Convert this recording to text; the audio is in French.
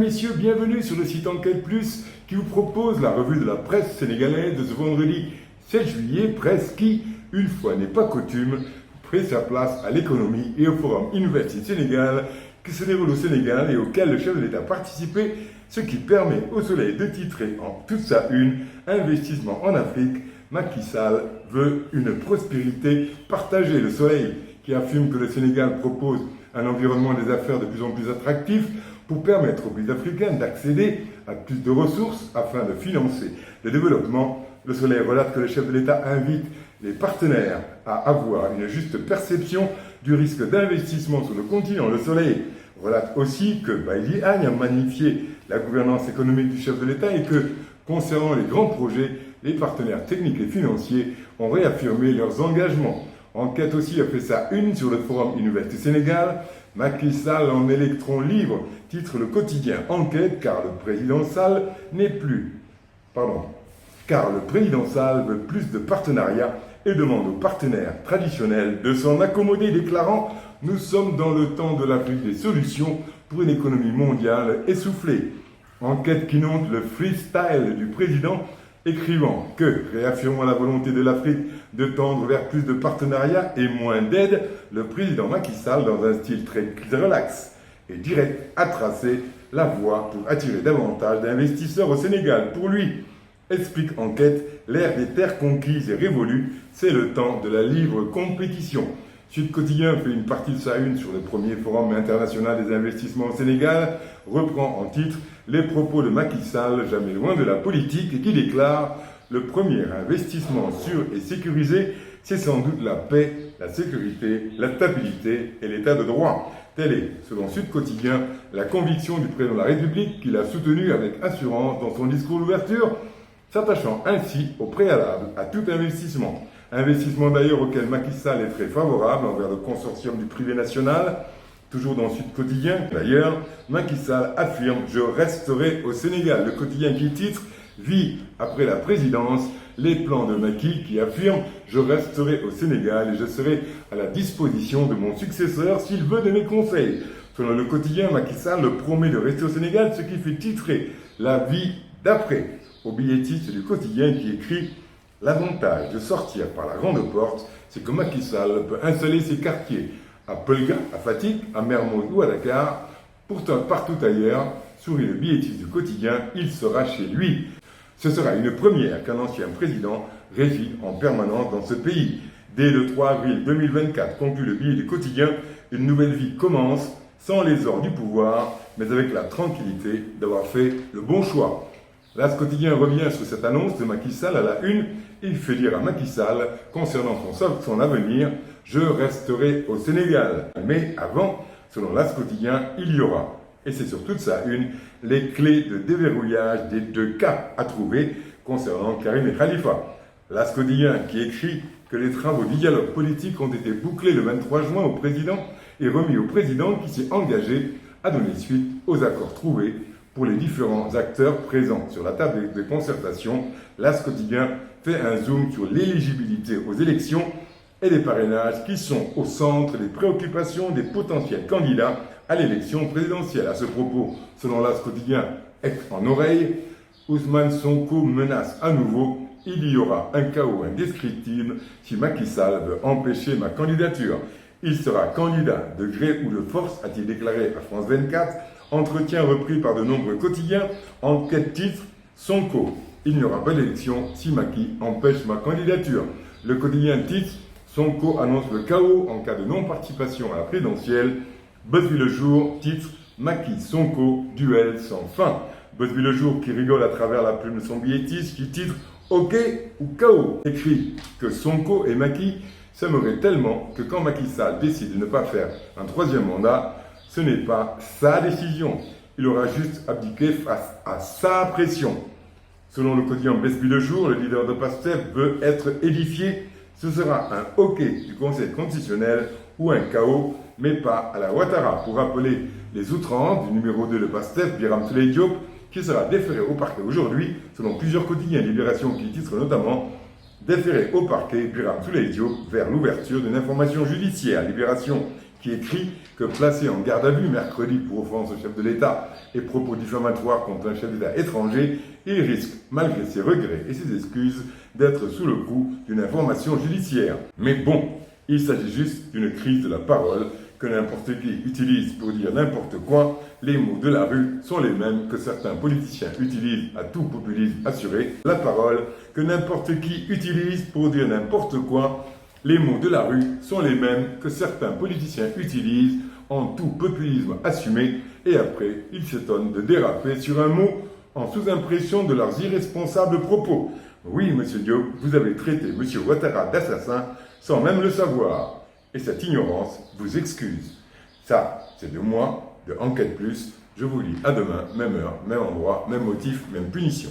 messieurs, bienvenue sur le site Enquête Plus qui vous propose la revue de la presse sénégalaise de ce vendredi 7 juillet, presse qui, une fois n'est pas coutume, prête sa place à l'économie et au forum Université Sénégal qui se déroule au Sénégal et auquel le chef de l'État a participé, ce qui permet au Soleil de titrer en toute sa une « Investissement en Afrique, Macky Sall veut une prospérité partagée ». Le Soleil qui affirme que le Sénégal propose un environnement des affaires de plus en plus attractif pour permettre aux pays africains d'accéder à plus de ressources afin de financer le développement. Le Soleil relate que le chef de l'État invite les partenaires à avoir une juste perception du risque d'investissement sur le continent. Le Soleil relate aussi que Bailly Agne a magnifié la gouvernance économique du chef de l'État et que, concernant les grands projets, les partenaires techniques et financiers ont réaffirmé leurs engagements. Enquête aussi a fait sa une sur le forum Université Sénégal. Macky Sall en électron libre, titre le quotidien Enquête, car le président Sall veut plus de partenariats et demande aux partenaires traditionnels de s'en accommoder, déclarant « Nous sommes dans le temps de l'Afrique des solutions pour une économie mondiale essoufflée ». Enquête qui note le freestyle du président, écrivant que, réaffirmant la volonté de l'Afrique de tendre vers plus de partenariats et moins d'aide, le président Macky Sall, dans un style très relax et direct, a tracé la voie pour attirer davantage d'investisseurs au Sénégal. Pour lui, explique Enquête, l'ère des terres conquises et révolues, c'est le temps de la libre compétition. Sud Quotidien fait une partie de sa une sur le premier forum international des investissements au Sénégal, reprend en titre les propos de Macky Sall, jamais loin de la politique, et qui déclare « Le premier investissement sûr et sécurisé, c'est sans doute la paix, la sécurité, la stabilité et l'état de droit ». Telle est, selon Sud Quotidien, la conviction du président de la République qu'il a soutenue avec assurance dans son discours d'ouverture, s'attachant ainsi au préalable à tout investissement. Investissement d'ailleurs auquel Macky Sall est très favorable envers le consortium du privé national. Toujours dans Sud Quotidien, d'ailleurs, Macky Sall affirme « Je resterai au Sénégal ». Le quotidien qui titre « Vie après la présidence », les plans de Macky qui affirme « Je resterai au Sénégal et je serai à la disposition de mon successeur s'il veut de mes conseils ». Selon le quotidien, Macky Sall promet de rester au Sénégal, ce qui fait titrer « La vie d'après ». Au billetiste du quotidien qui écrit « L'avantage de sortir par la grande porte, c'est que Macky Sall peut installer ses quartiers à Pelga, à Fatick, à Mermoz ou à Dakar. Pourtant, partout ailleurs, sourit le billetiste du quotidien, il sera chez lui. Ce sera une première qu'un ancien président réside en permanence dans ce pays. Dès le 3 avril 2024, conclut le billet du quotidien, une nouvelle vie commence sans les ors du pouvoir, mais avec la tranquillité d'avoir fait le bon choix. L'As quotidien revient sur cette annonce de Macky Sall à la une. Il fait dire à Macky Sall, concernant son avenir, « Je resterai au Sénégal ». Mais avant, selon l'As quotidien, il y aura, et c'est sur toute sa une, les clés de déverrouillage des deux cas à trouver concernant Karim et Khalifa. L'As quotidien qui écrit que les travaux du dialogue politique ont été bouclés le 23 juin au président et remis au président qui s'est engagé à donner suite aux accords trouvés pour les différents acteurs présents sur la table de concertation. L'As quotidien fait un zoom sur l'éligibilité aux élections et les parrainages qui sont au centre des préoccupations des potentiels candidats à l'élection présidentielle. À ce propos, selon l'As quotidien, en oreille, Ousmane Sonko menace à nouveau « Il y aura un chaos indescriptible si Macky Sall veut empêcher ma candidature. Il sera candidat de gré ou de force », a-t-il déclaré à France 24. Entretien repris par de nombreux quotidiens. Enquête titre « Sonko, il n'y aura pas d'élection si Macky empêche ma candidature ». Le quotidien titre « Sonko annonce le chaos en cas de non-participation à la présidentielle ». BuzzFeed Le Jour titre « Macky Sonko, duel sans fin ». BuzzFeed Le Jour qui rigole à travers la plume de son billetiste qui titre « OK ou chaos ». Écrit que Sonko et Macky s'aimeraient tellement que quand Macky Sall décide de ne pas faire un troisième mandat, ce n'est pas sa décision. Il aura juste abdiqué face à sa pression. Selon le quotidien BuzzFeed Le Jour, le leader de PASTEF veut être édifié. Ce sera un OK du Conseil constitutionnel ou un chaos, mais pas à la Ouattara. Pour rappeler les outrances du numéro 2 de PASTEF, Birame Souleye Diop, qui sera déféré au parquet aujourd'hui, selon plusieurs quotidiens. Libération qui titre notamment « Déféré au parquet, Birame Souleye Diop vers l'ouverture d'une information judiciaire ». Libération qui écrit que placé en garde à vue mercredi pour offense au chef de l'État et propos diffamatoires contre un chef d'État étranger, il risque, malgré ses regrets et ses excuses, d'être sous le coup d'une information judiciaire. Mais bon, il s'agit juste d'une crise de la parole que n'importe qui utilise pour dire n'importe quoi. Les mots de la rue sont les mêmes que certains politiciens utilisent à tout populisme assuré. La parole que n'importe qui utilise pour dire n'importe quoi. Les mots de la rue sont les mêmes que certains politiciens utilisent en tout populisme assumé. Et après, ils s'étonnent de déraper sur un mot en sous-impression de leurs irresponsables propos. Oui, monsieur Diop, vous avez traité monsieur Ouattara d'assassin sans même le savoir. Et cette ignorance vous excuse. Ça, c'est de moi, de Enquête Plus. Je vous dis à demain, même heure, même endroit, même motif, même punition.